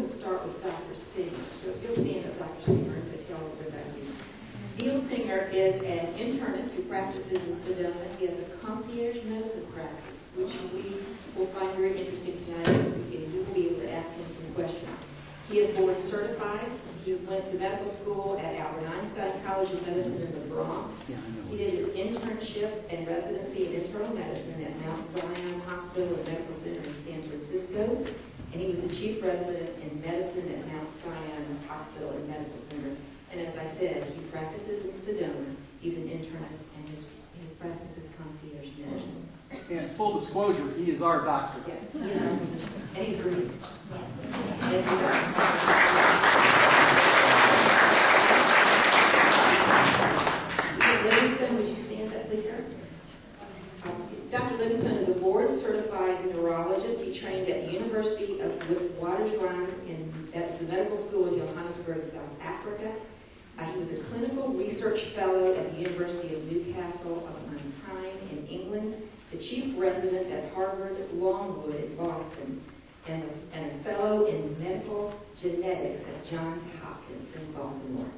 to start with Dr. Singer. So if you'll stand up, Dr. Singer, and tell a little bit about you. Neil Singer is an internist who practices in Sedona. He has a concierge medicine practice, which we will find very interesting tonight, and we will be able to ask him some questions. He is board certified. He went to medical school at Albert Einstein College of Medicine in the Bronx. He did his internship and residency in internal medicine at Mount Zion Hospital and Medical Center in San Francisco. And he was the chief resident in medicine at Mount Zion Hospital and Medical Center. And as I said, he practices in Sedona. He's an internist, and his practice is concierge medicine. And full disclosure, he is our doctor. Yes, he is our physician. And he's great. Yes. Thank you, Dr. Livingston, would you stand up, please, sir? Dr. Livingston is a board-certified neurologist. He trained at the University of Witwatersrand, that's the medical school in Johannesburg, South Africa. He was a clinical research fellow at the University of Newcastle upon Tyne in England, the chief resident at Harvard Longwood in Boston, and a fellow in medical genetics at Johns Hopkins in Baltimore.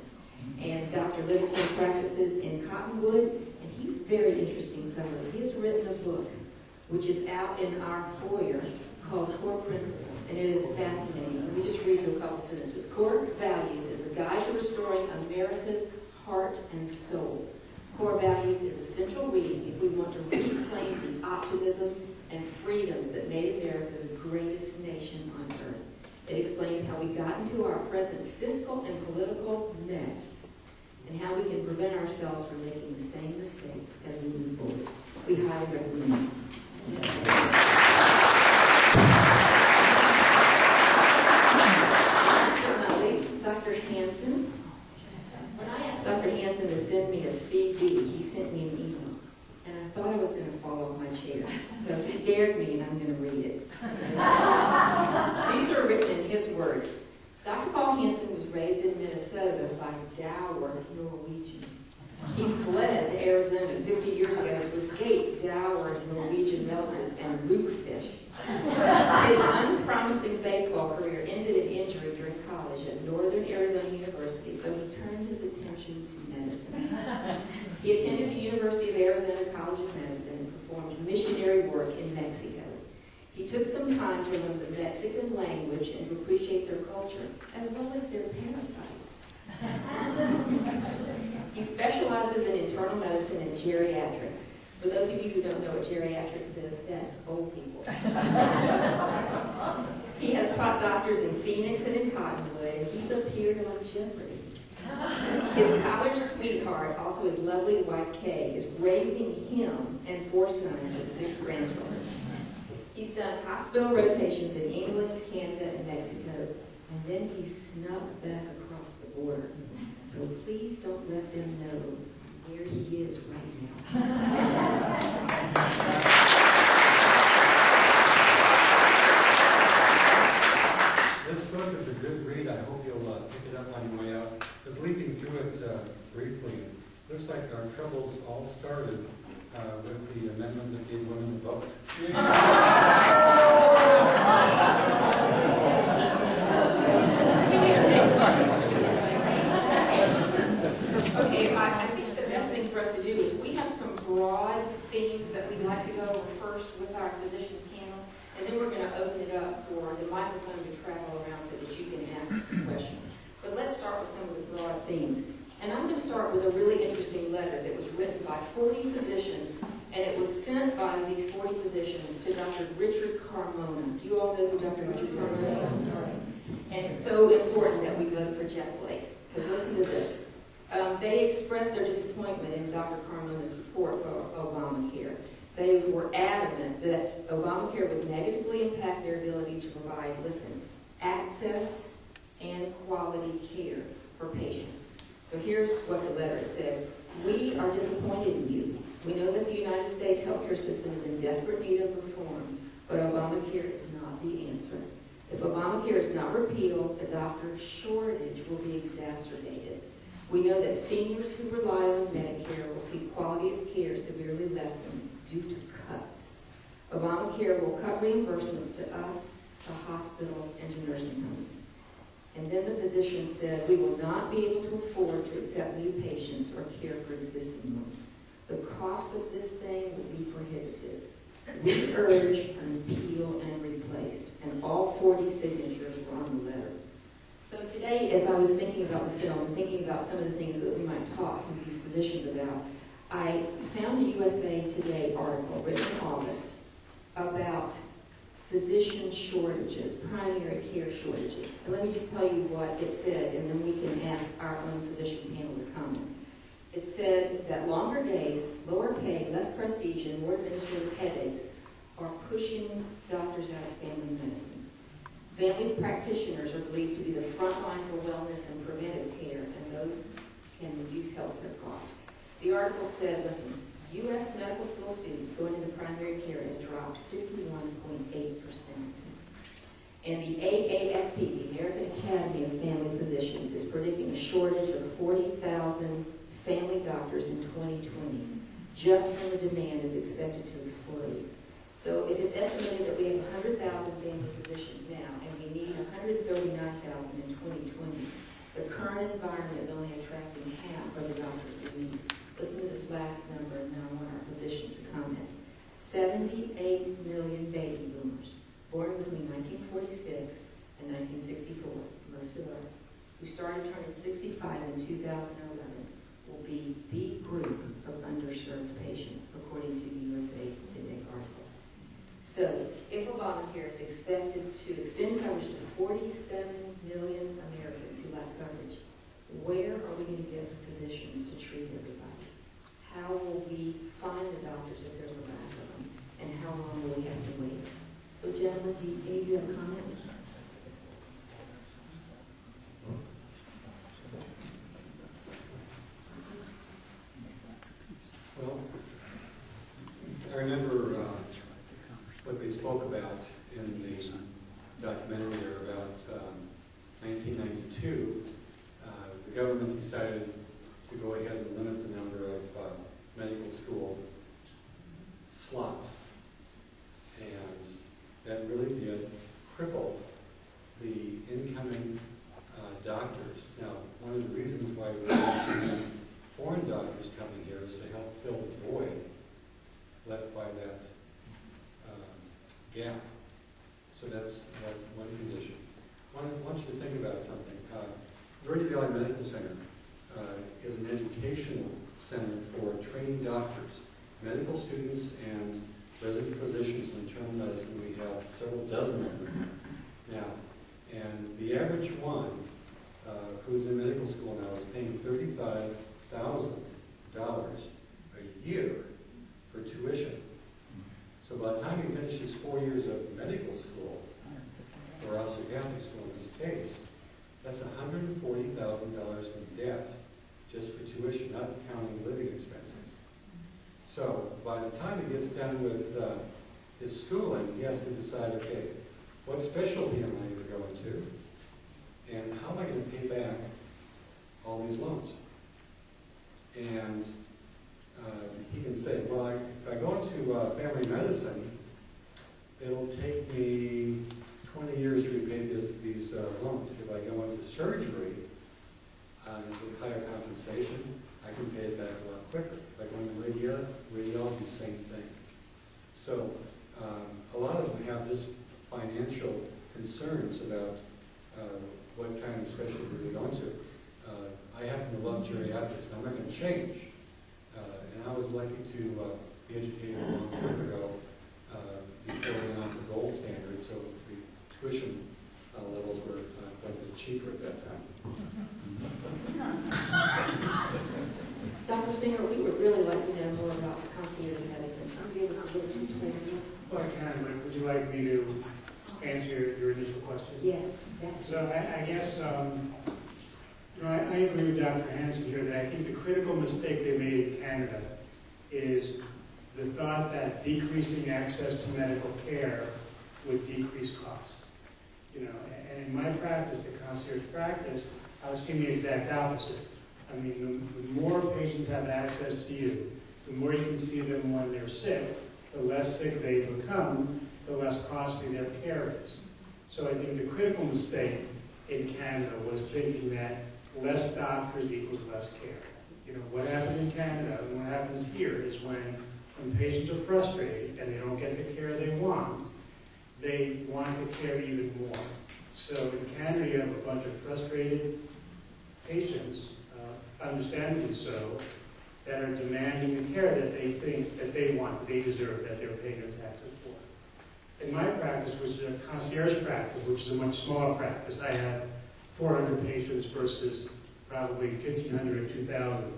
And Dr. Livingston practices in Cottonwood, and he's a very interesting fellow. He has written a book, which is out in our foyer, called Core Principles, and it is fascinating. Let me just read you a couple sentences. Core Values is a guide to restoring America's heart and soul. Core Values is essential reading if we want to reclaim the optimism and freedoms that made America the greatest nation on earth. It explains how we got into our present fiscal and political mess, and how we can prevent ourselves from making the same mistakes as we move forward. We highly recommend it. Last but not least, Dr. Hansen. When I asked Dr. Hansen to send me a CD, he sent me an email. And I thought I was going to fall off my chair. So he dared me, and I'm going to read it. These are written in his words. Dr. Paul Hansen was raised in Minnesota by dour Norwegians. He fled to Arizona 50 years ago to escape dour Norwegian relatives and lukefish. His unpromising baseball career ended in injury during college at Northern Arizona University, so he turned his attention to medicine. He attended the University of Arizona College of Medicine and performed missionary work in Mexico. He took some time to learn the Mexican language and to appreciate their culture, as well as their parasites. He specializes in internal medicine and geriatrics. For those of you who don't know what geriatrics is, that's old people. He has taught doctors in Phoenix and in Cottonwood, and he's appeared on Jeopardy! His college sweetheart, also his lovely wife Kay, is raising him and 4 sons and 6 grandchildren. He's done hospital rotations in England, Canada, and Mexico, and then he snuck back across the border. So please don't let them know where he is right now. This book is a good read. I hope you'll pick it up on your way out. Just leafing through it briefly, looks like our troubles all started with the amendment that gave women the vote. Okay, I think the best thing for us to do is we have some broad themes that we'd like to go over first with our physician panel, and then we're going to open it up for the microphone to travel around so that you can ask questions. But let's start with some of the broad themes. And I'm going to start with a really interesting letter that was written by 40 physicians, and it was sent by these 40 physicians to Dr. Richard Carmona. Do you all know who Dr. Richard Carmona is? And it's so important that we vote for Jeff Flake, because listen to this. They expressed their disappointment in Dr. Carmona's support for Obamacare. They were adamant that Obamacare would negatively impact their ability to provide, listen, access and quality care for patients. So here's what the letter said. We are disappointed in you. We know that the United States healthcare system is in desperate need of reform, but Obamacare is not the answer. If Obamacare is not repealed, the doctor shortage will be exacerbated. We know that seniors who rely on Medicare will see quality of care severely lessened due to cuts. Obamacare will cut reimbursements to us, to hospitals, and to nursing homes. And then the physician said, we will not be able to afford to accept new patients or care for existing ones. The cost of this thing will be prohibitive. We urge an repeal and replaced, and all 40 signatures were on the letter. So today, as I was thinking about the film and thinking about some of the things that we might talk to these physicians about, I found a USA Today article written in August about physician shortages, primary care shortages. And let me just tell you what it said, and then we can ask our own physician panel to comment. It said that longer days, lower pay, less prestige, and more administrative headaches are pushing doctors out of family medicine. Family practitioners are believed to be the front line for wellness and preventive care, and those can reduce healthcare costs. The article said, listen, U.S. medical school students going into primary care has dropped 51.8%. And the AAFP, the American Academy of Family Physicians, is predicting a shortage of 40,000 family doctors in 2020, just when the demand is expected to explode. So if it's estimated that we have 100,000 family physicians now, and we need 139,000 in 2020, the current environment is only attracting half of the doctors we need. Listen to this last number, and then I want our physicians to comment. 78 million baby boomers, born between 1946 and 1964, most of us, who started turning 65 in 2011, will be the group of underserved patients, according to the USA Today article. So, if Obamacare is expected to extend coverage to 47 million Americans who lack coverage, where are we going to get the physicians to treat everybody? How will we find the doctors if there's a lack of them? And how long will we have to wait? So, gentlemen, do any of you have a comment? Well, I remember what they spoke about in the documentary there about 1992. The government decided to go ahead and limit the number of medical school slots. And that really did cripple the incoming doctors. Now, one of the reasons why we have so many foreign doctors coming here is to help fill the void left by that gap. So that's one condition. I want you to think about something. Verde Valley Medical Center is an educational center for training doctors, medical students, and resident physicians in internal medicine. We have several dozen of them now. And the average one who's in medical school now is paying $35,000 a year for tuition. So by the time he finishes 4 years of medical school, or Oscar Catholic school in this case, that's $140,000 in debt just for tuition, not counting living expenses. So by the time he gets done with his schooling, he has to decide, okay, what specialty am I going to go into? And how am I going to pay back all these loans? And he can say, well, if I go into family medicine, it'll take me 20 years to repay these loans. If I go into surgery, with higher compensation, I can pay it back a lot quicker. If I go into radiology, same thing. So a lot of them have just financial concerns about what kind of specialty they go into. I happen to love geriatrics, and I'm not going to change. And I was lucky to be educated a long time ago before we went on to gold standard, so the tuition levels were quite a bit cheaper at that time. Dr. Singer, we would really like to know more about concierge medicine. Can you give us a little tutorial? Well, I can, but would you like me to answer your initial question? Yes. So I guess, I agree with Dr. Hansen here that I think the critical mistake they made in Canada is the thought that decreasing access to medical care would decrease cost. And in my practice, the concierge practice, I've seen the exact opposite. I mean, the more patients have access to you, the more you can see them when they're sick, the less sick they become, the less costly their care is. So I think the critical mistake in Canada was thinking that less doctors equals less care. You know, what happened in Canada and what happens here is when patients are frustrated and they don't get the care they want the care even more. So in Canada, you have a bunch of frustrated patients, understandably so, that are demanding the care that they think that they want, that they deserve, that they're paying their taxes for. In my practice, which is a concierge practice, which is a much smaller practice, I have 400 patients versus probably 1,500 or 2,000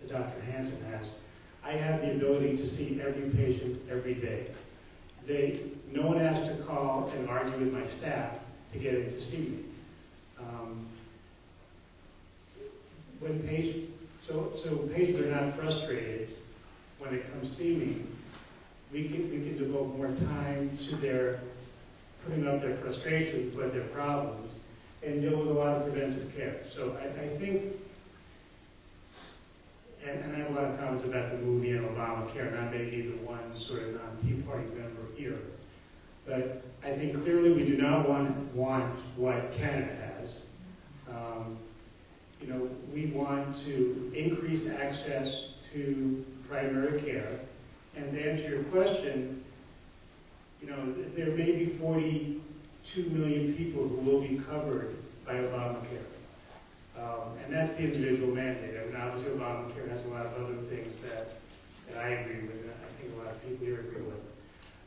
that Dr. Hansen has. I have the ability to see every patient every day. No one has to call and argue with my staff to get in to see me. So patients are not frustrated when they come see me. We can devote more time to their putting out their frustrations, but their problems, and deal with a lot of preventive care. So I think, and I have a lot of comments about the movie and Obamacare, and I may be the one sort of non-Tea Party member here. But I think clearly we do not want what Canada has. You know, we want to increase access to primary care. And to answer your question, you know, there may be 42 million people who will be covered by Obamacare. And that's the individual mandate. I mean, obviously Obamacare has a lot of other things that I agree with, and I think a lot of people here agree with.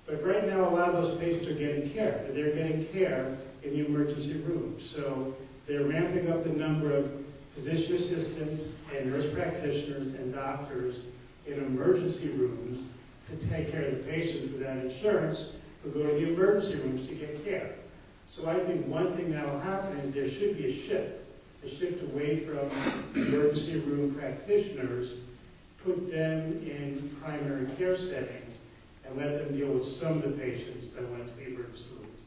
But right now, a lot of those patients are getting care. But they're getting care in the emergency room. So they're ramping up the number of physician assistants and nurse practitioners and doctors in emergency rooms to take care of the patients without insurance who go to the emergency rooms to get care. So I think one thing that will happen is there should be a shift away from emergency room practitioners, put them in primary care settings, and let them deal with some of the patients that went to the emergency rooms.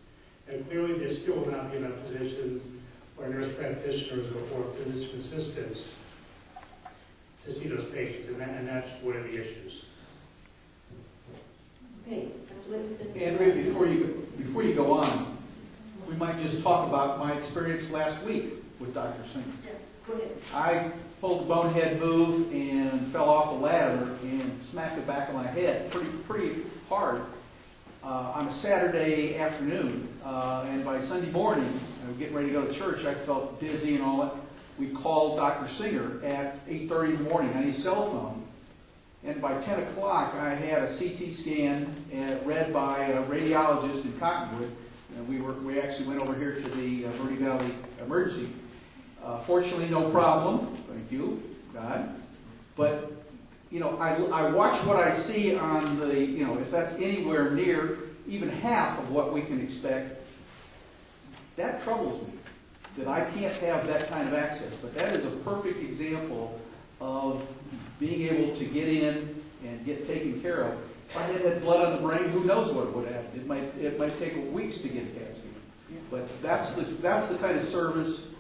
And clearly there still will not be enough physicians or nurse practitioners or physician assistants to see those patients, and that's one of the issues. Okay, Dr. Livingston. Andrea, before you go on, we might just talk about my experience last week with Dr. Singer. Yeah, go ahead. I pulled a bonehead move and fell off a ladder and smacked the back of my head pretty hard on a Saturday afternoon. And by Sunday morning, I was getting ready to go to church, I felt dizzy and all that. We called Dr. Singer at 8:30 in the morning on his cell phone. And by 10 o'clock, I had a CT scan read by a radiologist in Cottonwood. And we actually went over here to the Verde Valley Emergency. Fortunately, no problem. Thank you, God. But, you know, I watch what I see on the, you know, if that's anywhere near even half of what we can expect, that troubles me, that I can't have that kind of access. But that is a perfect example of being able to get in and get taken care of. If I had blood on the brain, who knows what would happen. It might take weeks to get a CAT scan. But that's the kind of service,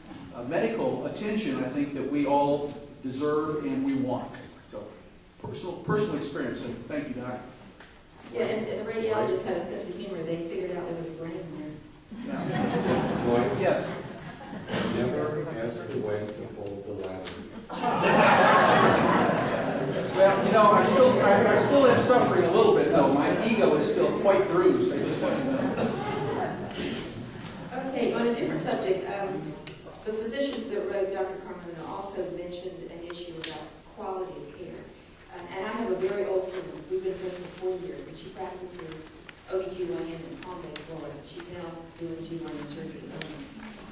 medical attention, I think, that we all deserve and we want. So, personal experience. So thank you, Doc. Yeah, and the radiologist had a sense of humor. They figured out there was a brain in there. Yeah. Lloyd, Yes. never ask the wife to hold the ladder. Well, you know, I still am suffering a little bit, though. My ego is still quite bruised. I just want to know. Okay, on a different subject, the physicians that wrote Dr. Carmen also mentioned an issue about quality of care. And I have a very old friend. We've been friends for 4 years, and she practices OB/GYN in Palm Bay, Florida. She's now doing GYN surgery only.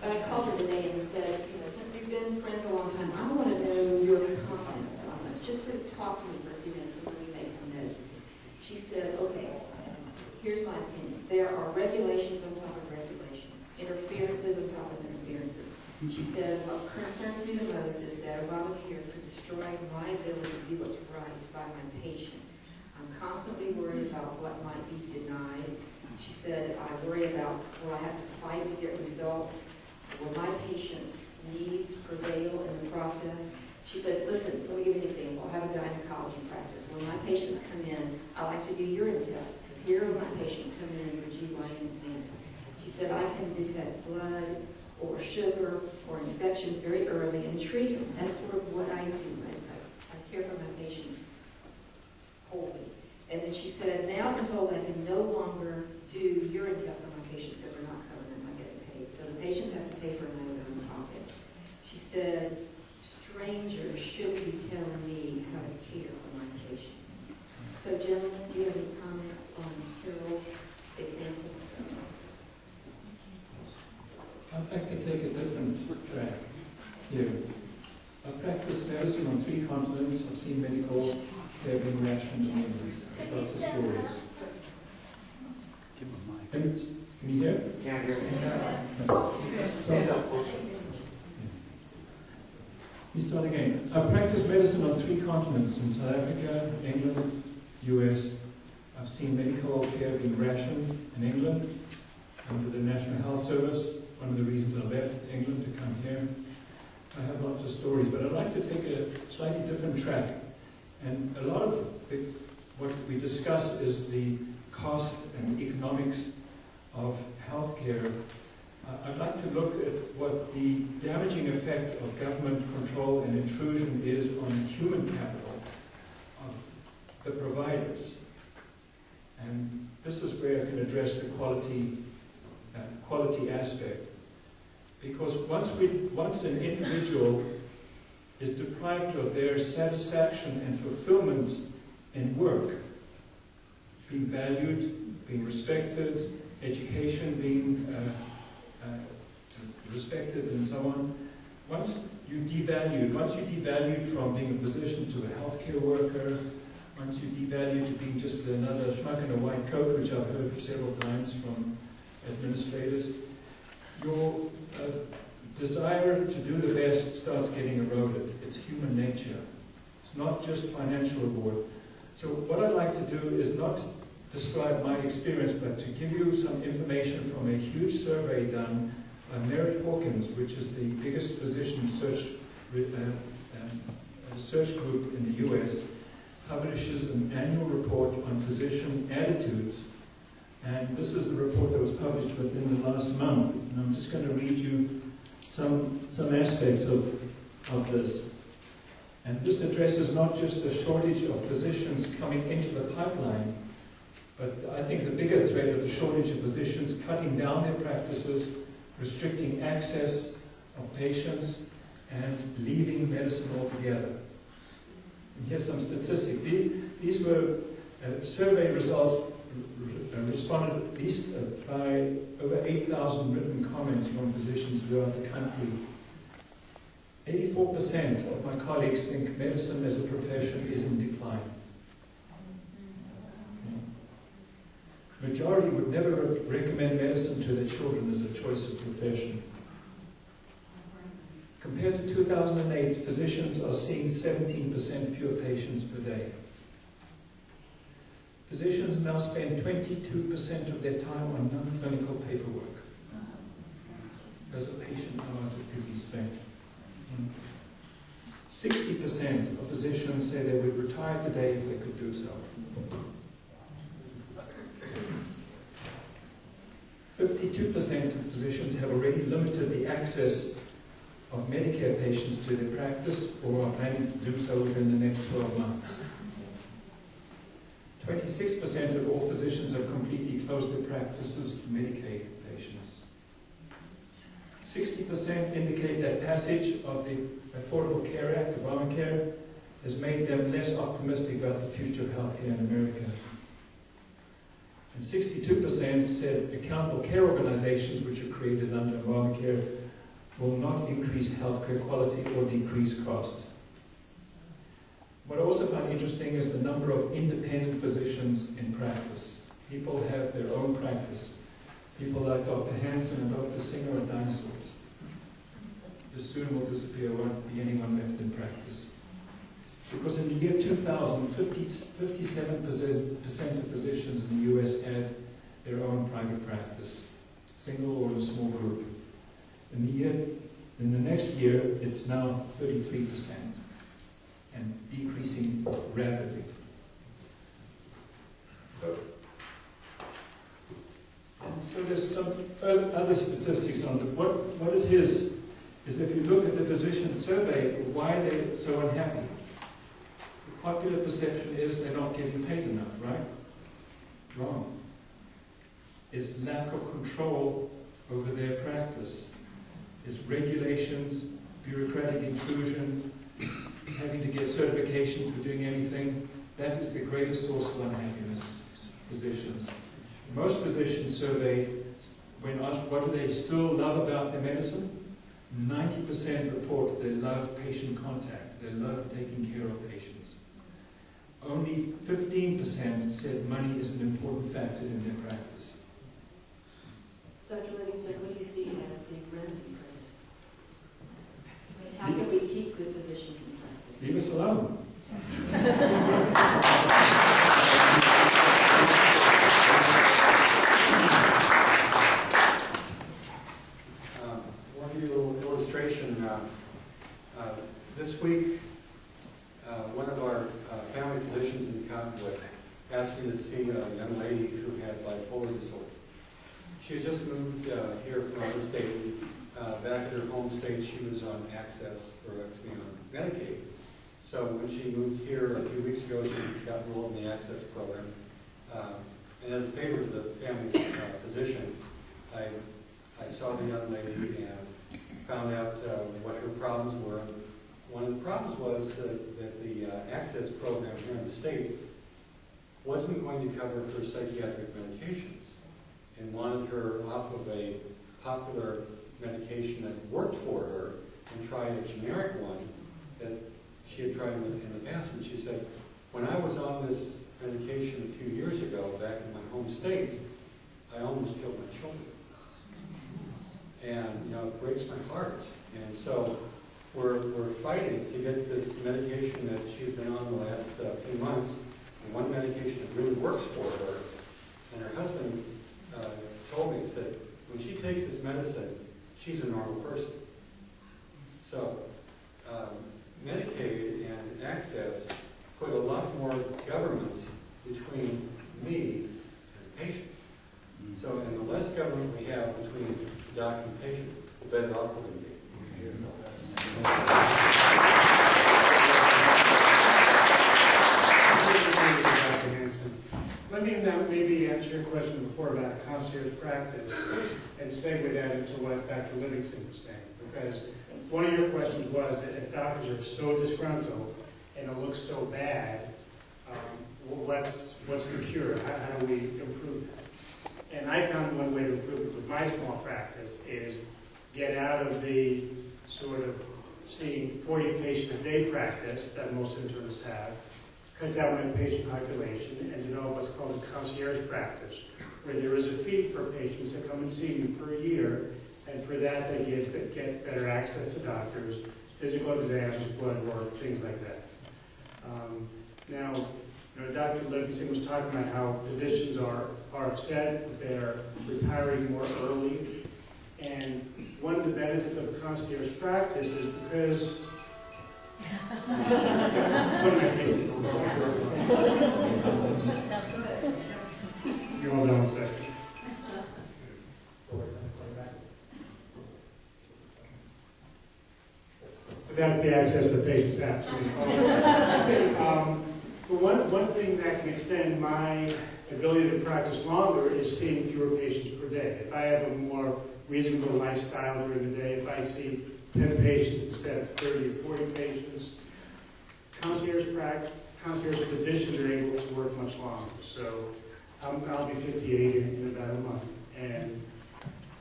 But I called her today and said, you know, since we've been friends a long time, I want to know your comments on this. Just sort of talk to me for a few minutes and let me make some notes. She said, okay, here's my opinion. There are regulations on top of regulations, interferences on top of interferences. She said, what concerns me the most is that Obamacare could destroy my ability to do what's right by my patient. I'm constantly worried about what might be denied. She said, I worry about, will I have to fight to get results? Will my patient's needs prevail in the process? She said, listen, let me give you an example. I have a gynecology practice. When my patients come in, I like to do urine tests, because here are my patients coming in for GYN exams. She said, I can detect blood, or sugar or infections very early and treat them. That's sort of what I do. I care for my patients wholly. And then she said, now I've been told I can no longer do urine tests on my patients because they're not covered, they're not getting paid. So the patients have to pay for them out of their own pocket. She said, strangers shouldn't be telling me how to care for my patients. So gentlemen, do you have any comments on Carol's example? I'd like to take a different track here. I've practiced medicine on 3 continents. I've seen medical care being rationed in England. Lots of stories. Can you hear? Can't hear me. Stand up. Let me start again. I've practiced medicine on 3 continents, in South Africa, England, US. I've seen medical care being rationed in England under the National Health Service. One of the reasons I left England to come here. I have lots of stories, but I'd like to take a slightly different track. And a lot of what we discuss is the cost and economics of healthcare. I'd like to look at what the damaging effect of government control and intrusion is on the human capital of the providers. And this is where I can address the quality aspect. Because once an individual is deprived of their satisfaction and fulfillment in work, being valued, being respected, education being respected, and so on, once you devalued from being a physician to a healthcare worker, once you devalued to being just another schmuck in a white coat, which I've heard several times from administrators, your desire to do the best starts getting eroded. It's human nature. It's not just financial reward. So what I'd like to do is not describe my experience, but to give you some information from a huge survey done by Merritt Hawkins, which is the biggest physician search group in the US, publishes an annual report on physician attitudes. And this is the report that was published within the last month. And I'm just going to read you some aspects of this. And this addresses not just the shortage of physicians coming into the pipeline, but I think the bigger threat of the shortage of physicians cutting down their practices, restricting access of patients, and leaving medicine altogether. And here's some statistics. These were survey results responded at least by over 8,000 written comments from physicians throughout the country. 84% of my colleagues think medicine as a profession is in decline. Majority would never recommend medicine to their children as a choice of profession. Compared to 2008, physicians are seeing 17% fewer patients per day. Physicians now spend 22% of their time on non-clinical paperwork. Those are patient hours that could be spent. 60% of physicians say they would retire today if they could do so. 52% of physicians have already limited the access of Medicare patients to their practice or are planning to do so within the next 12 months. 26% of all physicians have completely closed their practices to Medicaid patients. 60% indicate that passage of the Affordable Care Act, Obamacare, has made them less optimistic about the future of healthcare in America. And 62% said accountable care organizations, which are created under Obamacare, will not increase healthcare quality or decrease cost. What I also find interesting is the number of independent physicians in practice. People have their own practice. People like Dr. Hansen and Dr. Singer are dinosaurs. They soon will disappear, won't be anyone left in practice. Because in the year 2000, 57% of physicians in the US had their own private practice, single or a small group. In the next year, it's now 33%. And decreasing rapidly. So, So there's some other statistics on it. What it is if you look at the physician survey, why they're so unhappy. The popular perception is they're not getting paid enough, right? Wrong. It's lack of control over their practice. It's regulations, bureaucratic intrusion, having to get certification for doing anything. That is the greatest source of unhappiness, physicians. Most physicians surveyed, when asked what do they still love about their medicine, 90% report they love patient contact, they love taking care of patients. Only 15% said money is an important factor in their practice. Dr. Livingston, what do you see as the remedy for this? How can we keep good physicians in practice? Leave us alone. I'll give you a little illustration. This week, one of our family physicians in Cottonwood asked me to see a young lady who had bipolar disorder. She had just moved here from the state. Back in her home state, she was on access, or excuse me, on Medicaid. So when she moved here a few weeks ago, she got enrolled in the access program. And as a favor to the family physician, I saw the young lady and found out what her problems were. One of the problems was that the access program here in the state wasn't going to cover her psychiatric medications and wanted her off of a popular medication that worked for her and try a generic one that she had tried in the past. And she said, when I was on this medication a few years ago back in my home state, I almost killed my children. And, you know, it breaks my heart. And so we're fighting to get this medication that she's been on the last few months, and one medication that really works for her. And her husband told me, he said, when she takes this medicine, she's a normal person. So Medicaid and access put a lot more government between me and the patient. So, and the less government we have between the doctor and the patient, the better off we're going to be. Let me now maybe answer your question before about concierge practice and segue that into what Dr. Livingston was saying. Because one of your questions was that if doctors are so disgruntled and it looks so bad, what's the cure? How do we improve that? And I found one way to improve it with my small practice is get out of the sort of seeing 40 patients a day practice that most internists have, cut down my patient population, and develop what's called a concierge practice, where there is a fee for patients that come and see me per year, and for that they get better access to doctors, physical exams, blood work, things like that. Now, you know, Dr. Livingston was talking about how physicians are upset that they're retiring more early, and one of the benefits of a concierge practice is because you hold on a second. But that's the access that patients have to me. But one thing that can extend my ability to practice longer is seeing fewer patients per day. If I have a more reasonable lifestyle during the day, if I see 10 patients instead of 30 or 40 patients, concierge physicians are able to work much longer. So I'll be 58 in about a month. And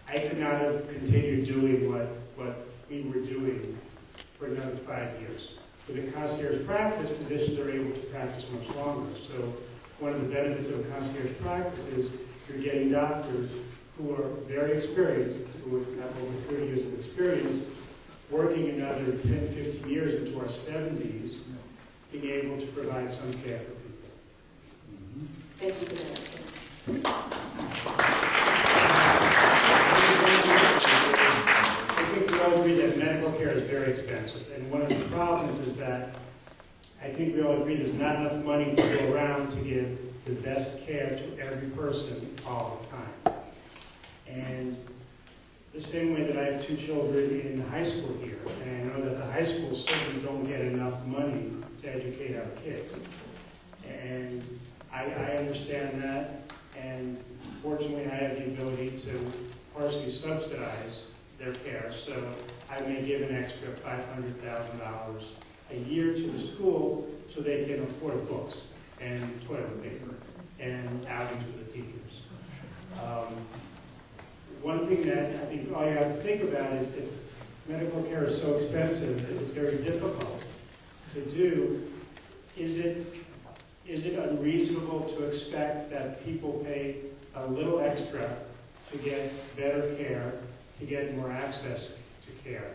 I could not have continued doing what we were doing for another 5 years. With a concierge practice, physicians are able to practice much longer. So one of the benefits of a concierge practice is you're getting doctors who are very experienced, who have over 30 years of experience, working another 10, 15 years into our 70s, being able to provide some care for people. Thank you for that. I think we all agree that medical care is very expensive, and one of the problems is that I think we all agree there's not enough money to go around to give the best care to every person all the time. And the same way that I have 2 children in high school here, and I know that the high schools certainly don't get enough money to educate our kids. And I understand that, and fortunately I have the ability to partially subsidize their care, so I may give an extra $500,000 a year to the school so they can afford books and toilet paper and outings for the teachers. One thing that I think all you have to think about is if medical care is so expensive that it's very difficult to do, is it unreasonable to expect that people pay a little extra to get better care, to get more access to care?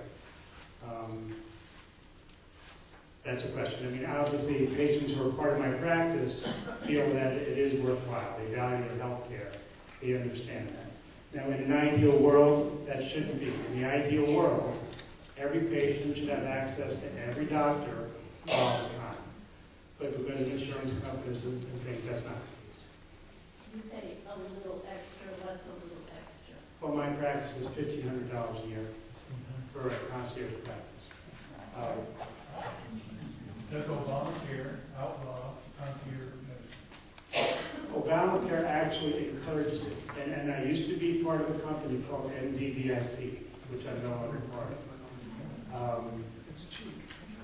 That's a question. I mean, obviously, patients who are part of my practice feel that it is worthwhile. They value their health care. They understand that. Now, in an ideal world, that shouldn't be. In the ideal world, every patient should have access to every doctor all the time. But because of insurance companies and things, that's not the case. You say a little extra, what's a little extra? Well, my practice is $1,500 a year for a concierge practice. Does Obamacare outlaw concierge medicine? Obamacare actually encourages it. And I used to be part of a company called MDVIP, which I'm no longer part of.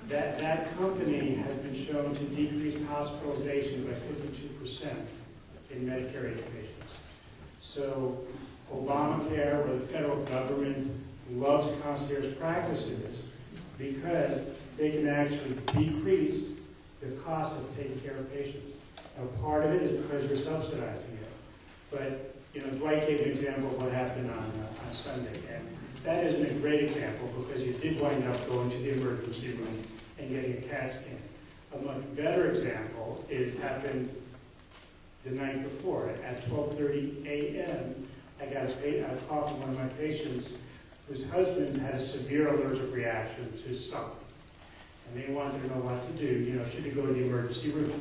That company has been shown to decrease hospitalization by 52% in Medicare age patients. So Obamacare, or the federal government, loves concierge practices because they can actually decrease the cost of taking care of patients. Now, part of it is because we're subsidizing it. But, you know, Dwight gave an example of what happened on Sunday. And that isn't a great example because you did wind up going to the emergency room and getting a CAT scan. A much better example happened the night before. At 12:30 a.m., I got a call from one of my patients whose husband had a severe allergic reaction to something. And they wanted to know what to do. You know, should he go to the emergency room?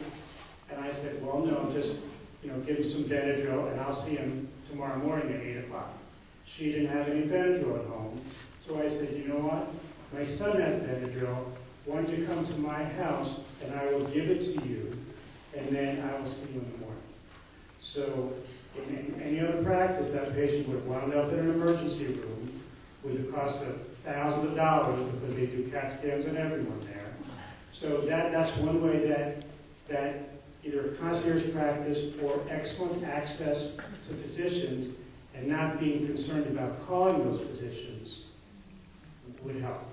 And I said, well, no, just, you know, give him some Benadryl, and I'll see him tomorrow morning at 8 o'clock. She didn't have any Benadryl at home. So I said, you know what? My son has Benadryl. Why don't you come to my house, and I will give it to you, and then I will see you in the morning. So in any other practice, that patient would have wound up in an emergency room with the cost of thousands of dollars because they do CAT scans on everyone there. So that's one way that either a concierge practice or excellent access to physicians and not being concerned about calling those physicians would help.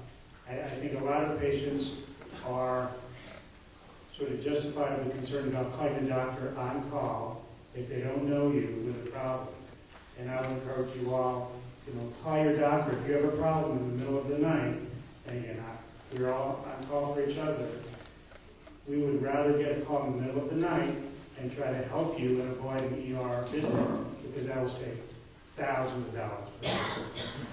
I think a lot of patients are sort of justifiably concerned about calling the doctor on call if they don't know you with a problem. And I would encourage you all, you know, call your doctor if you have a problem in the middle of the night. And again, we're all on call for each other. We would rather get a call in the middle of the night and try to help you and avoid an ER visit because that will save thousands of dollars per person.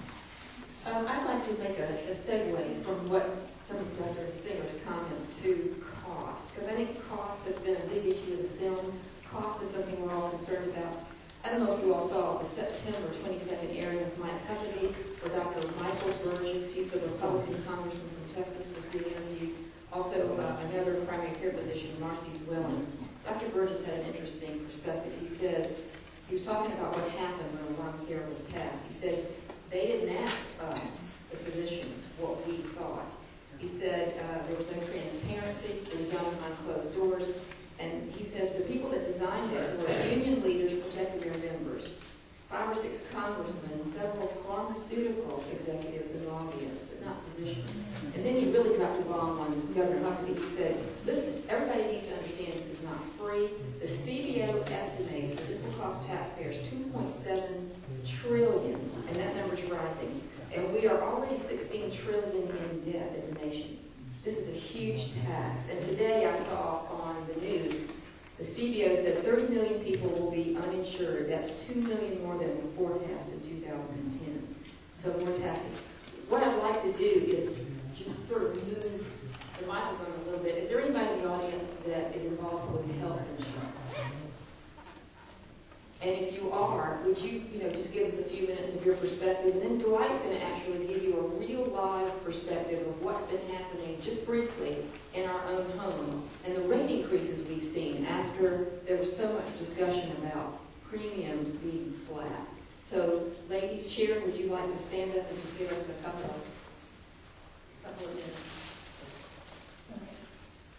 I'd like to make a segue from what some of Dr. Singer's comments to cost, because I think cost has been a big issue in the film. Cost is something we're all concerned about. I don't know if you all saw the September 22nd airing of My Company, where Dr. Michael Burgess, he's the Republican congressman from Texas, was being interviewed. Also, another primary care physician, Marcy Zwilling. Dr. Burgess had an interesting perspective. He said, he was talking about what happened when Obamacare was passed. He said, they didn't ask us, the physicians, what we thought. He said there was no transparency, it was done behind closed doors. And he said the people that designed it were union leaders protecting their members, 5 or 6 congressmen, several pharmaceutical executives and lobbyists, but not physicians. And then he really dropped a bomb on Governor Huckabee. He said, listen, everybody needs to understand this is not free. The CBO estimates that this will cost taxpayers $2.7 trillion, and that number's rising. And we are already $16 trillion in debt as a nation. This is a huge tax. And today I saw on the news, the CBO said 30 million people will be uninsured. That's 2 million more than were forecast in 2010. So more taxes. What I'd like to do is just sort of move the microphone a little bit. Is there anybody in the audience that is involved with health insurance? And if you are, would you, just give us a few minutes of your perspective, and then Dwight's going to actually give you a real live perspective of what's been happening, just briefly, in our own home, and the rate increases we've seen after there was so much discussion about premiums being flat. So, ladies, Sharon, would you like to stand up and just give us a couple of minutes?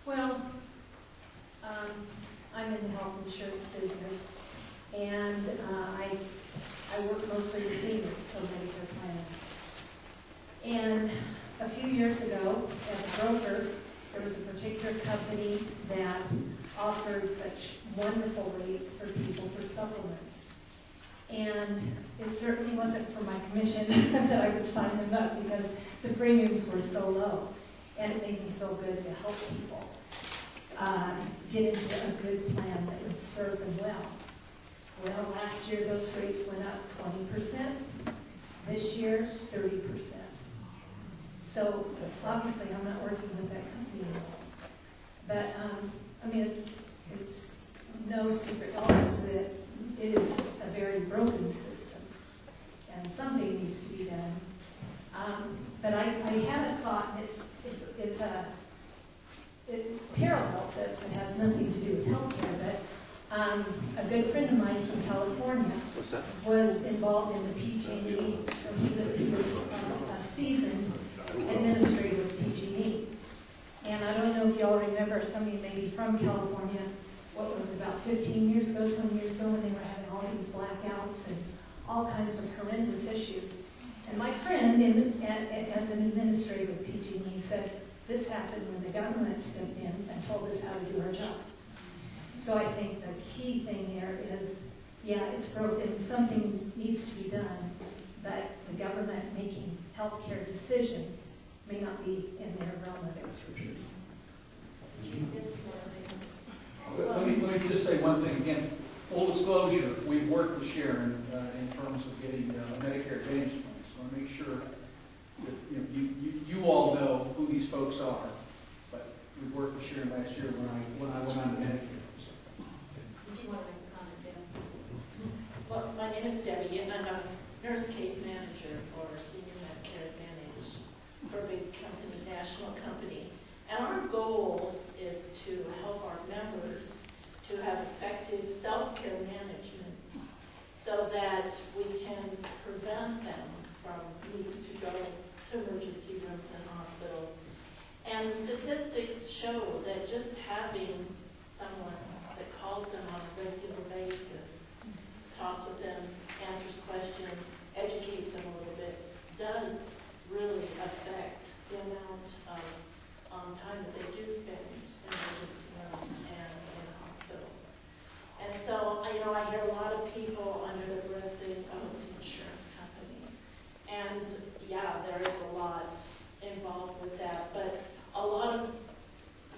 Well, I'm in the health insurance business, and I work mostly with seniors, so Medicare plans. And a few years ago, as a broker, there was a particular company that offered such wonderful rates for people for supplements. And it certainly wasn't for my commission that I would sign them up, because the premiums were so low. And it made me feel good to help people get into a good plan that would serve them well. Well, last year those rates went up 20%. This year, 30%. So obviously I'm not working with that company anymore. But I mean, it's no secret at all that it is a very broken system, and something needs to be done. But I had a thought, and it parallels this, but has nothing to do with healthcare. But a good friend of mine from California was involved in the PG&E. He was a seasoned administrator with PG&E. And I don't know if you all remember, some of you may be from California, what was about 15 years ago, 20 years ago, when they were having all these blackouts and all kinds of horrendous issues. And my friend, as an administrator with PG&E, said, this happened when the government stepped in and told us how to do our job. So I think the key thing here is, yeah, it's broken, something needs to be done, but the government making healthcare decisions may not be in their realm of expertise. Let me just say one thing again. Full disclosure, we've worked with Sharon in terms of getting Medicare Advantage plans. So I make sure that you all know who these folks are. But we worked with Sharon last year when I went on to Medicare. So. Did you want to make a comment, Deb? Well, my name is Debbie, and I'm a nurse case manager for Senior Medicare Advantage for a big company, national company. And our goal is to help our members to have effective self-care management so that we can prevent them from needing to go to emergency rooms and hospitals. And statistics show that just having someone that calls them on a regular basis, talks with them, answers questions, educates them a little bit, does really affect the amount of time that they do spend in emergency rooms and in hospitals. And so, I hear a lot of people under their breath saying, oh, it's an insurance company. And yeah, there is a lot involved with that, but a lot of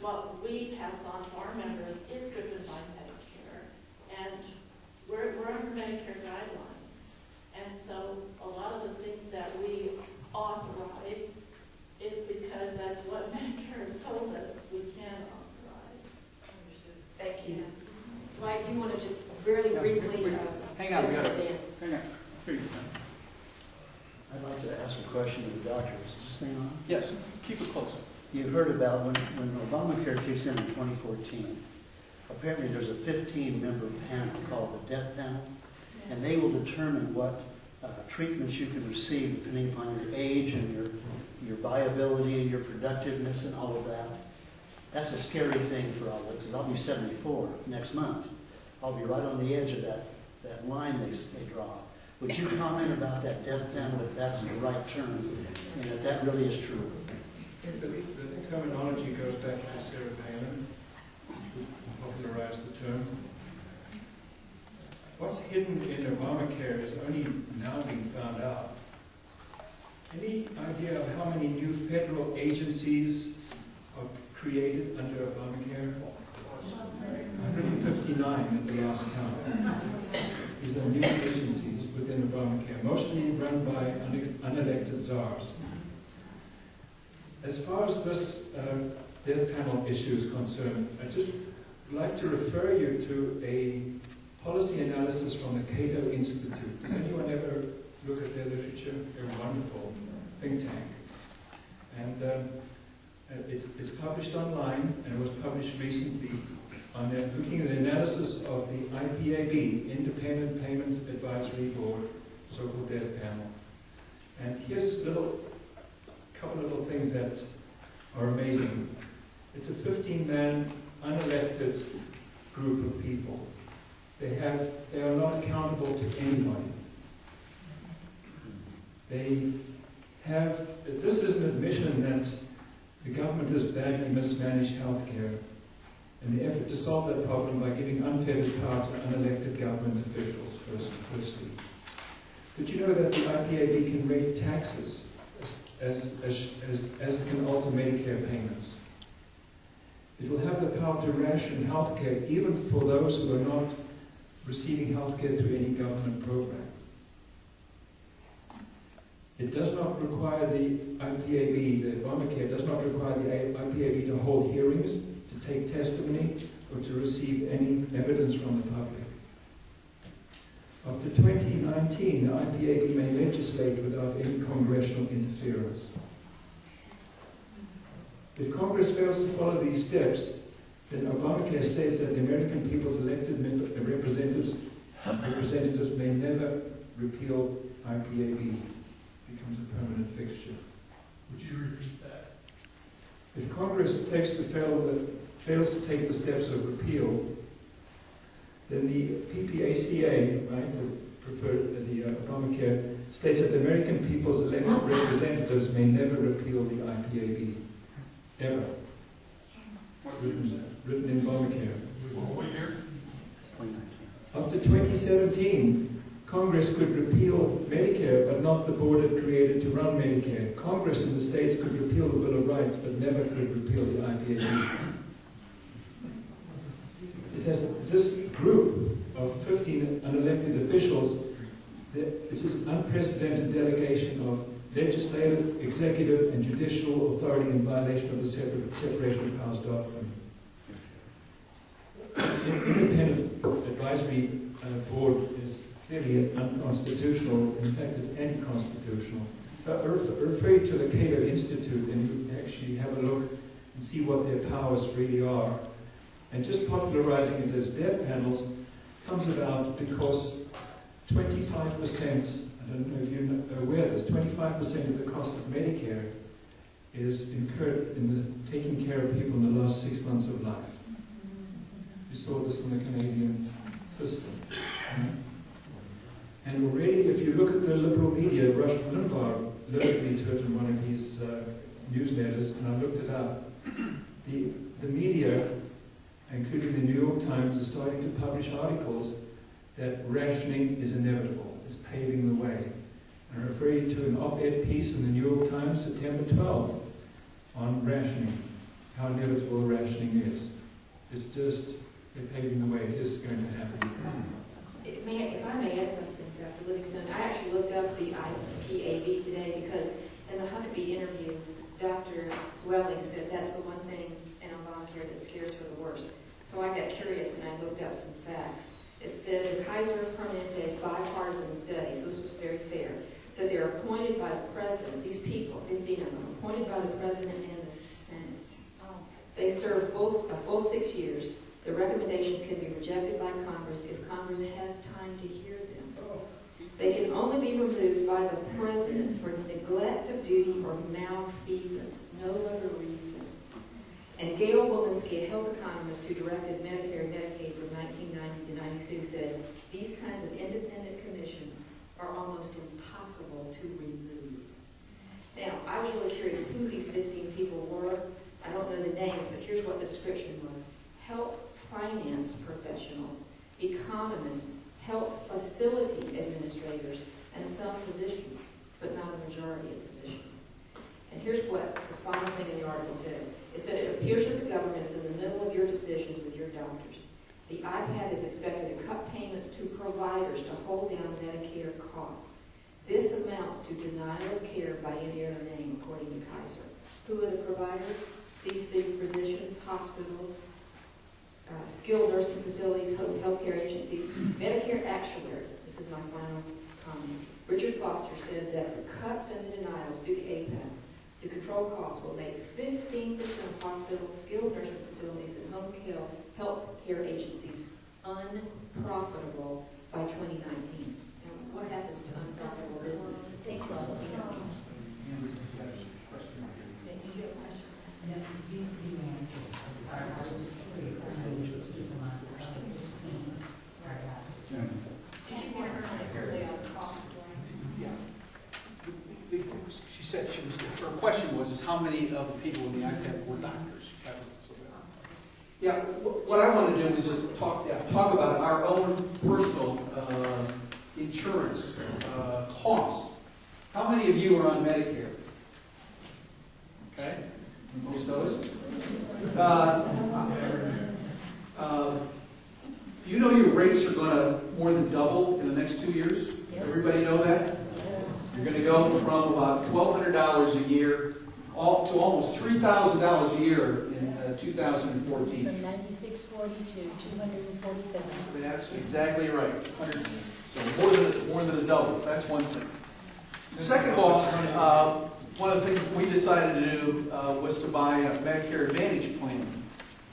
what we pass on to our members is driven by Medicare. And we're under Medicare guidelines. And so a lot of the things that we authorize is because that's what Medicare has told us we can authorize. Thank you. Dwight, do you want to just very briefly... Hang on, yes, hang on. Dan. Here you go. I'd like to ask a question to the doctor. Is this thing on? Yes, keep it close. You heard about when Obamacare kicks in 2014, apparently there's a 15-member panel called the Death Panel, and they will determine what treatments you can receive depending upon your age and your viability and your productiveness and all of that. That's a scary thing for all of us, because I'll be 74 next month. I'll be right on the edge of that line they draw. Would you comment about that death panel, if that's the right term, and if that really is true? I think the terminology goes back to Sarah Palin, who popularized the term. What's hidden in Obamacare is only now being found out. Any idea of how many new federal agencies are created under Obamacare? 159 at the last count. These are new agencies within Obamacare, mostly run by unelected czars. As far as this death panel issue is concerned, I'd just like to refer you to a policy analysis from the Cato Institute. Does anyone ever look at their literature? They're a wonderful think tank. And it's published online, and it was published recently on looking at the analysis of the IPAB, Independent Payment Advisory Board, so-called death panel. And here's a couple of little things that are amazing. It's a 15-man unelected group of people. They are not accountable to anybody. This is an admission that the government has badly mismanaged healthcare, and the effort to solve that problem by giving unfettered power to unelected government officials, firstly. Did you know that the IPAB can raise taxes as it can alter Medicare payments? It will have the power to ration healthcare even for those who are not receiving healthcare through any government program. It does not require the IPAB, the Obamacare does not require the IPAB to hold hearings, to take testimony, or to receive any evidence from the public. After 2019, the IPAB may legislate without any congressional interference. If Congress fails to follow these steps, then Obamacare states that the American people's elected representatives may never repeal IPAB. It becomes a permanent fixture. Would you repeat that? If Congress fails to take the steps of repeal, then the PPACA, right, the Obamacare, states that the American people's elected representatives may never repeal the IPAB. Ever. Written in Obamacare. What year? 2019. After 2017, Congress could repeal Medicare, but not the board it created to run Medicare. Congress in the states could repeal the Bill of Rights, but never could repeal the IPAB. It has this group of 15 unelected officials. It's an unprecedented delegation of legislative, executive, and judicial authority in violation of the separation of powers doctrine. This independent advisory board is clearly unconstitutional. In fact, it's anti-constitutional. So I refer you to the Cato Institute, and you actually have a look and see what their powers really are. And just popularizing it as death panels comes about because 25%, I don't know if you're aware of this, 25% of the cost of Medicare is incurred in taking care of people in the last 6 months of life. You saw this in the Canadian system. And already, if you look at the liberal media, Rush Limbaugh alerted me to it in one of his newsletters, and I looked it up. The media, including the New York Times, is starting to publish articles that rationing is inevitable. It's paving the way. I refer you to an op-ed piece in the New York Times, September 12th, on rationing, how inevitable rationing is. It's just, they're paving the way. It is going to happen. If I may add something, Dr. Livingstone, I actually looked up the IPAB today because in the Huckabee interview, Dr. Swelling said that's the one thing in Obamacare that scares her the worst. So I got curious and I looked up some facts. It said the Kaiser Permanente bipartisan study, so this was very fair, said they're appointed by the president, these people, 15 of them, appointed by the president and the Senate. They serve a full 6 years. The recommendations can be rejected by Congress if Congress has time to hear them. They can only be removed by the president for neglect of duty or malfeasance, no other reason. And Gail Walensky, a health economist who directed Medicare and Medicaid from 1990 to 92, said, these kinds of independent commissions are almost impossible to remove. Now, I was really curious who these 15 people were. I don't know the names, but here's what the description was. Health finance professionals, economists, health facility administrators, and some physicians, but not a majority of physicians. And here's what the final thing in the article said. It said, it appears that the government is in the middle of your decisions with your doctors. The IPAB is expected to cut payments to providers to hold down Medicare costs. This amounts to denial of care by any other name, according to Kaiser. Who are the providers? These three physicians, hospitals, skilled nursing facilities, healthcare agencies, Medicare actuary. This is my final comment. Richard Foster said that the cuts and the denials through the APAC to control costs will make 15% of hospitals, skilled nursing facilities, and home healthcare agencies unprofitable by 2019. And what happens to unprofitable business? They close. Did you want to comment fairly on cost? She said her question was how many of the people in the IPAC were doctors? Yeah, what I want to do is just talk about our own personal insurance costs. How many of you are on Medicare? Okay, most of us. You know your rates are going to more than double in the next 2 years? Yes. Everybody know that? Yes. You're going to go from about $1,200 a year to almost $3,000 a year in 2014. From 96.40 to 247. That's exactly right. So more than a double. That's one thing. Second of all, one of the things we decided to do was to buy a Medicare Advantage plan.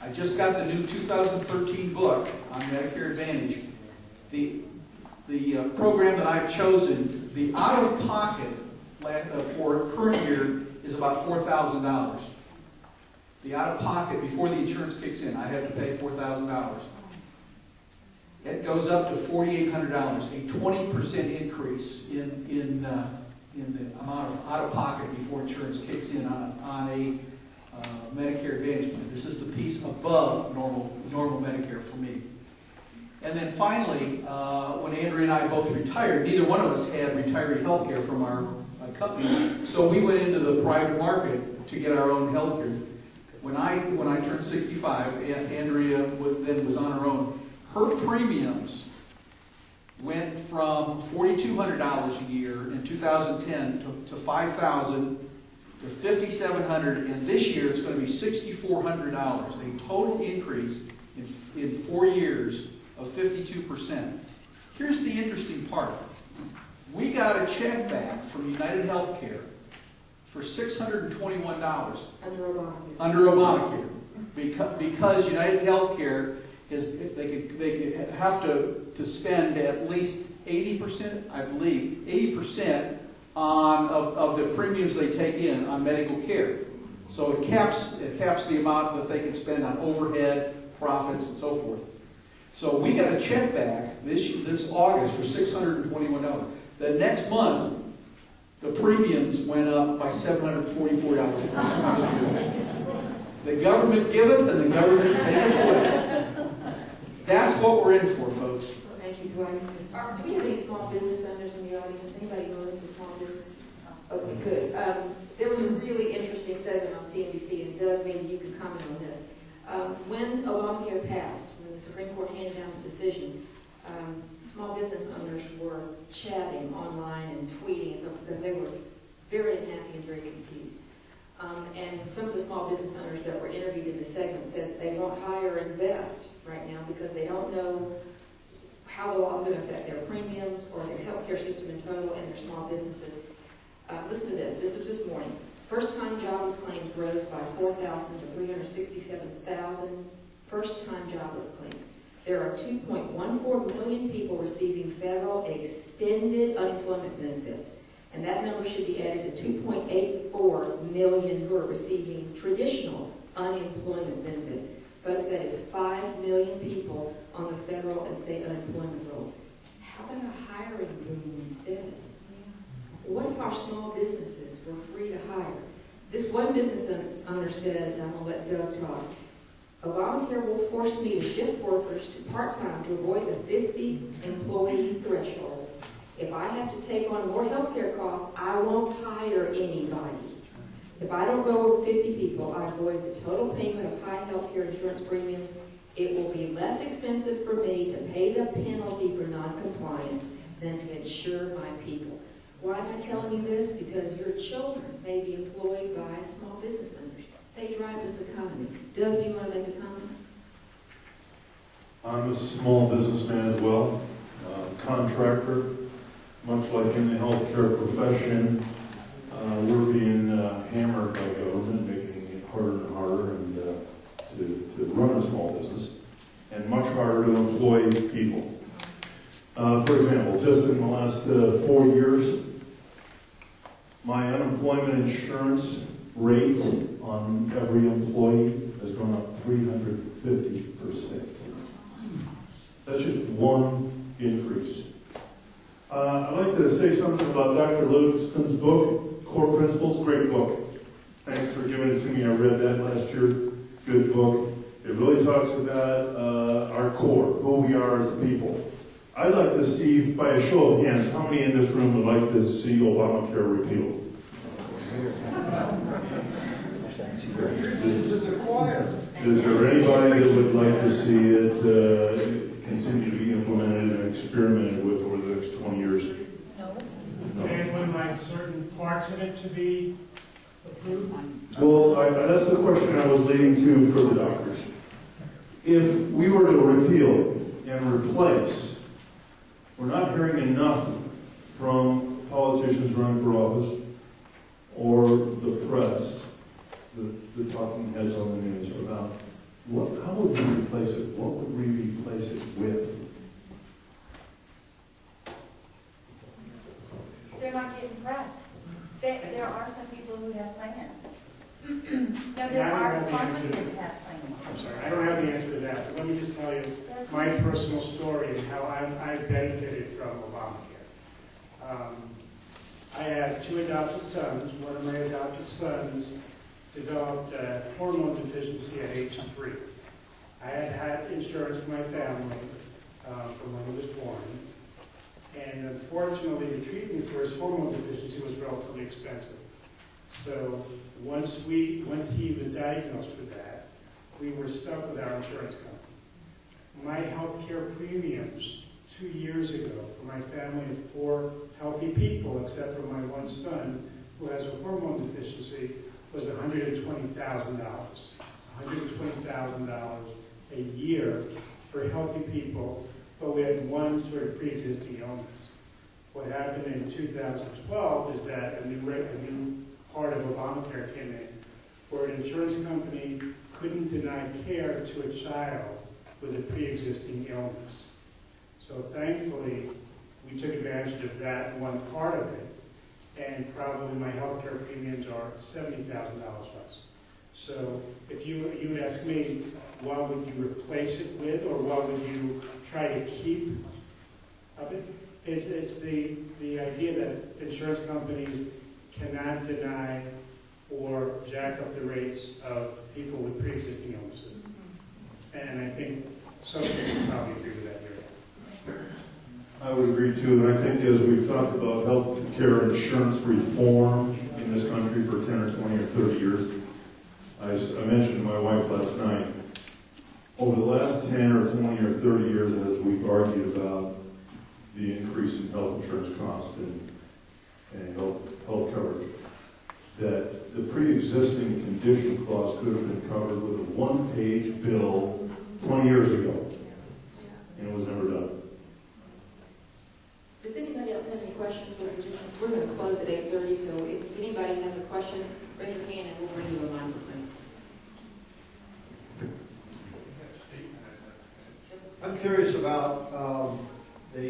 I just got the new 2013 book on Medicare Advantage. The program that I've chosen, the out-of-pocket for current year is about $4,000. The out-of-pocket before the insurance kicks in, I have to pay $4,000. It goes up to $4,800, a 20% increase in the amount of out-of-pocket before insurance kicks in on a Medicare Advantage plan. This is the piece above normal Medicare for me. And then finally, when Andrea and I both retired, neither one of us had retiree health care from our companies, so we went into the private market to get our own health care. When I turned 65, Andrea was on her own. Her premiums went from $4,200 a year in 2010 to $5,000 to $5,700, and this year it's going to be $6,400, a total increase in 4 years of 52%. Here's the interesting part. We got a check back from United Healthcare for $621 under Obamacare because United Healthcare they have to spend at least 80%, I believe, 80% of the premiums they take in on medical care. So it caps the amount that they can spend on overhead, profits, and so forth. So we got a check back this August for $621. The next month, the premiums went up by $744. The government giveth and the government taketh away. That's what we're in for, folks. Thank you, Dwight. Do we have any small business owners in the audience? Anybody who owns a small business? Okay, good. There was a really interesting segment on CNBC, and Doug, maybe you can comment on this. When Obamacare passed, when the Supreme Court handed down the decision, small business owners were chatting online and tweeting and so on because they were very unhappy and very confused. And some of the small business owners that were interviewed in the segment said they won't hire or invest right now because they don't know how the law is going to affect their premiums or their healthcare system in total and their small businesses. Listen to this. This was this morning. First-time jobless claims rose by 4,000 to 367,000 first-time jobless claims. There are 2.14 million people receiving federal extended unemployment benefits, and that number should be added to 2.84 million who are receiving traditional unemployment benefits. Folks, that is 5 million people on the federal and state unemployment rolls. How about a hiring boom instead? What if our small businesses were free to hire? This one business owner said, and I'm going to let Doug talk, Obamacare will force me to shift workers to part-time to avoid the 50 employee threshold. If I have to take on more health care costs, I won't hire anybody. If I don't go over 50 people, I avoid the total payment of high health care insurance premiums. It will be less expensive for me to pay the penalty for non-compliance than to insure my people. Why am I telling you this? Because your children may be employed by small business owners. They drive this economy. Doug, do you want to make a comment? I'm a small businessman as well, contractor. Much like in the healthcare profession, we're being hammered by government, making it harder and harder and to run a small business, and much harder to employ people. For example, just in the last 4 years, my unemployment insurance rate on every employee has gone up 350%. That's just one increase. I'd like to say something about Dr. Livingston's book, Core Principles. Great book. Thanks for giving it to me. I read that last year. Good book. It really talks about our core, who we are as a people. I'd like to see, by a show of hands, how many in this room would like to see Obamacare repealed? Is there anybody that would like to see it continue to be implemented and experimented with over the next 20 years? No. And would like certain parts of it to be approved? Well, that's the question I was leading to for the doctors. If we were to repeal and replace, we're not hearing enough from politicians running for office or the press, the talking heads on the news about how would we replace it? What would we replace it with? They're not getting pressed. There are some people who have plans. No, there are pharmacists that have plans. I'm sorry, I don't have the answer to that, but let me just tell you my personal story and how I've benefited from Obamacare. I have 2 adopted sons. One of my adopted sons developed a hormone deficiency at age 3. I had insurance for my family from when he was born. And unfortunately, the treatment for his hormone deficiency was relatively expensive. So once he was diagnosed with that, we were stuck with our insurance company. My health care premiums 2 years ago for my family of 4 healthy people, except for my one son who has a hormone deficiency, was $120,000. $120,000 a year for healthy people, but we had one sort of pre-existing illness. What happened in 2012 is that a new part of Obamacare came in, where an insurance company couldn't deny care to a child with a pre-existing illness. So thankfully, we took advantage of that one part of it, and probably my health care premiums are $70,000 less. So if you would ask me, what would you replace it with, or what would you try to keep of it? It's the idea that insurance companies cannot deny or jack up the rates of people with pre-existing illnesses. And I think some people probably agree with that here. I would agree too, and I think as we've talked about health care insurance reform in this country for 10 or 20 or 30 years, I mentioned to my wife last night, over the last 10 or 20 or 30 years as we've argued about the increase in health insurance costs and health coverage, that the pre-existing condition clause could have been covered with a one-page bill 20 years ago, and it was never done. Does anybody else have any questions for the gentleman? We're going to close at 8:30, so if anybody has a question, raise your hand and we'll bring you a microphone. I'm curious about the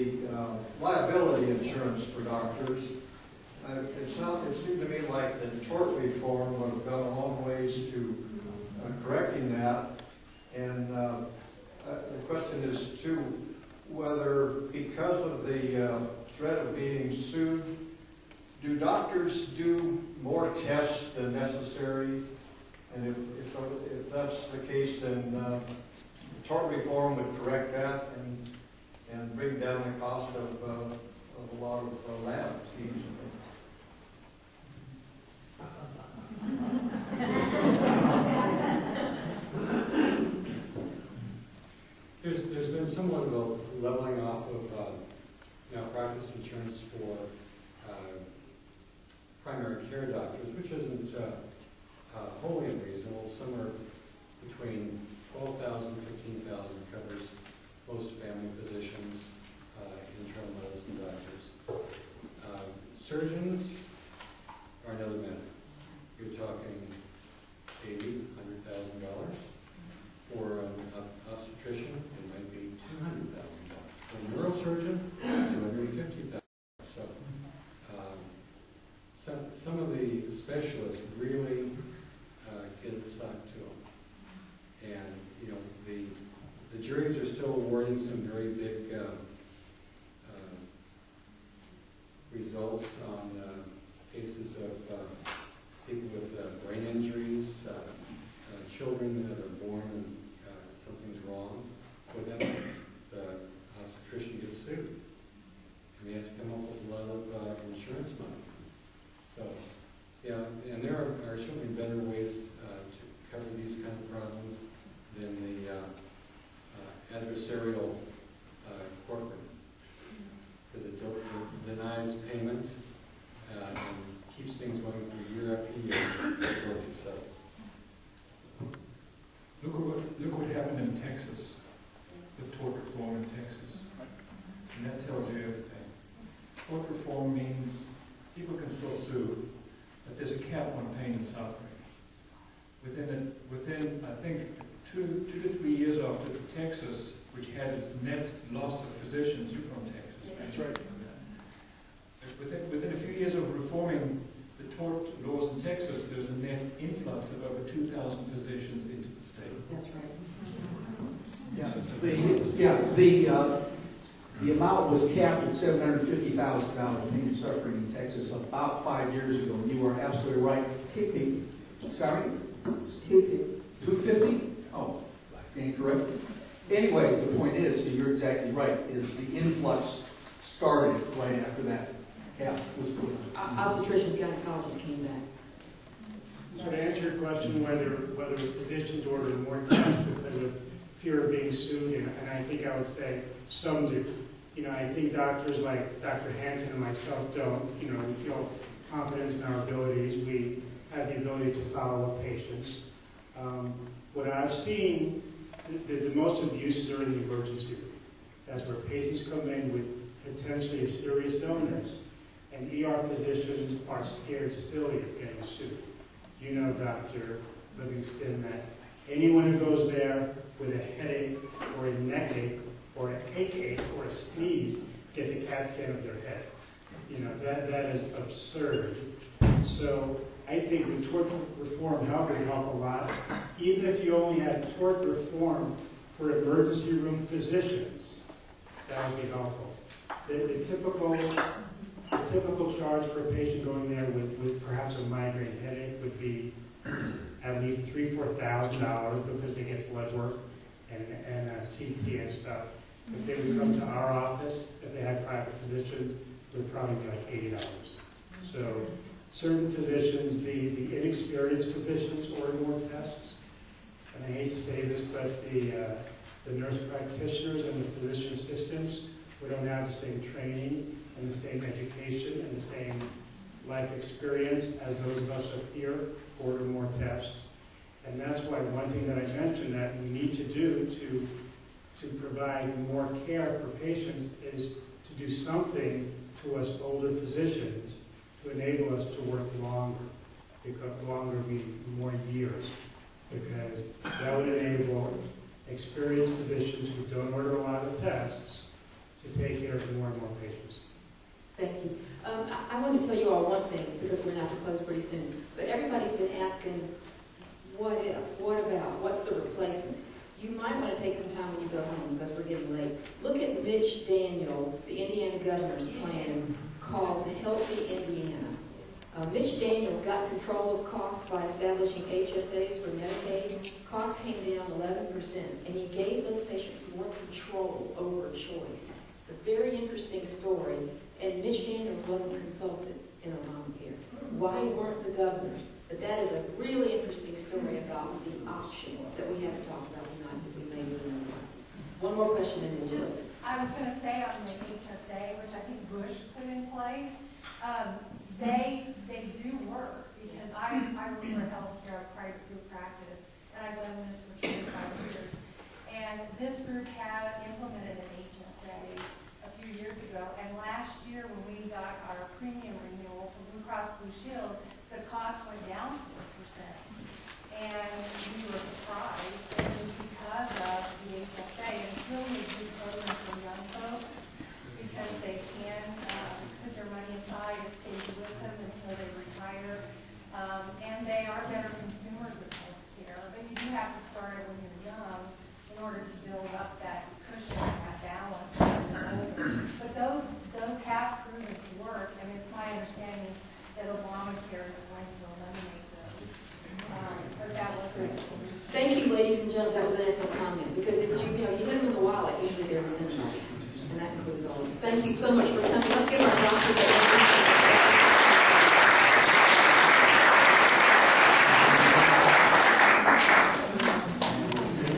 liability insurance for doctors. It seemed to me like the tort reform would have gone a long ways to correcting that. And the question is, too, whether because of the threat of being sued, do doctors do more tests than necessary? And if that's the case, then tort reform would correct that and bring down the cost of a lot of lab fees and things. There's been somewhat of a leveling off of malpractice insurance for primary care doctors, which isn't wholly unreasonable. Somewhere between $12,000 and $15,000 covers most family physicians, internal medicine doctors. Surgeons are another matter. You're talking $80,000, $100,000. For an obstetrician, it might be $200,000. For a neurosurgeon, $250,000. So, some of the specialists really get it sucked to them. And, you know, the juries are still awarding some very big results on cases of people with brain injuries, children that are born and something's wrong with them. The obstetrician gets sued, and they have to come up with a lot of insurance money. So, yeah, and there are certainly better ways to cover these kinds of problems than the adversarial courtroom, because it denies payment and keeps things going for year after year before it gets settled. Look what happened in Texas, with tort reform in Texas. And that tells you everything. Tort reform means people can still sue, but there's a cap on pain and suffering. Within I think, 2 to 3 years after Texas, which had its net loss of physicians, you're from Texas. That's right. Within a few years of reforming the tort laws in Texas, there was a net influx of over 2,000 physicians into the state. That's right. The amount was capped at $750,000 pain and suffering in Texas about 5 years ago. And you are absolutely right. Sorry? 250. 250? Oh, I stand corrected. Anyways, the point is, you're exactly right, is the influx started right after that cap was put on. Obstetricians, gynecologists came back. So to answer your question, whether physicians order more tests because of fear of being sued, and I think I would say some do. You know, I think doctors like Dr. Hansen and myself don't. You know, we feel confident in our abilities. We have the ability to follow up patients. What I've seen, the most abuses are in the emergency room. That's where patients come in with potentially a serious illness, and ER physicians are scared silly of getting sued. You know, Dr. Livingston, that anyone who goes there with a headache or a neck ache or an ache or a sneeze gets a CAT scan of their head. You know, that is absurd. So I think the tort reform would help a lot. Even if you only had tort reform for emergency room physicians, that would be helpful. The typical charge for a patient going there with perhaps a migraine headache would be at least $3,000 or $4,000 because they get blood work and CT and stuff. If they would come to our office, if they had private physicians, it would probably be like $80. So certain physicians, the inexperienced physicians order more tests. And I hate to say this, but the nurse practitioners and the physician assistants who don't have the same training and the same education and the same life experience as those of us up here order more tests. And that's why one thing that I mentioned that we need to do to provide more care for patients is to do something to us older physicians to enable us to work longer, because longer means more years, because that would enable experienced physicians who don't order a lot of tests to take care of more and more patients. Thank you. I want to tell you all one thing, because we're going to have to close pretty soon. But everybody's been asking, what if, what about, what's the replacement? You might want to take some time when you go home, because we're getting late. Look at Mitch Daniels, the Indiana governor's plan called Healthy Indiana. Mitch Daniels got control of costs by establishing HSAs for Medicaid. Costs came down 11%, and he gave those patients more control over a choice. It's a very interesting story, and Mitch Daniels wasn't consulted in Obamacare. Why weren't the governors? But that is a really interesting story about the options that we have to talk about tonight if we may do another time. One more question and then we'll close. I was going to say on the HSA, which I think Bush put in place, they do work, because I work for a healthcare private group practice, and I've done this for 25 years. And this group had implemented results. Thank you so much for coming. Let's give our doctors a round of applause.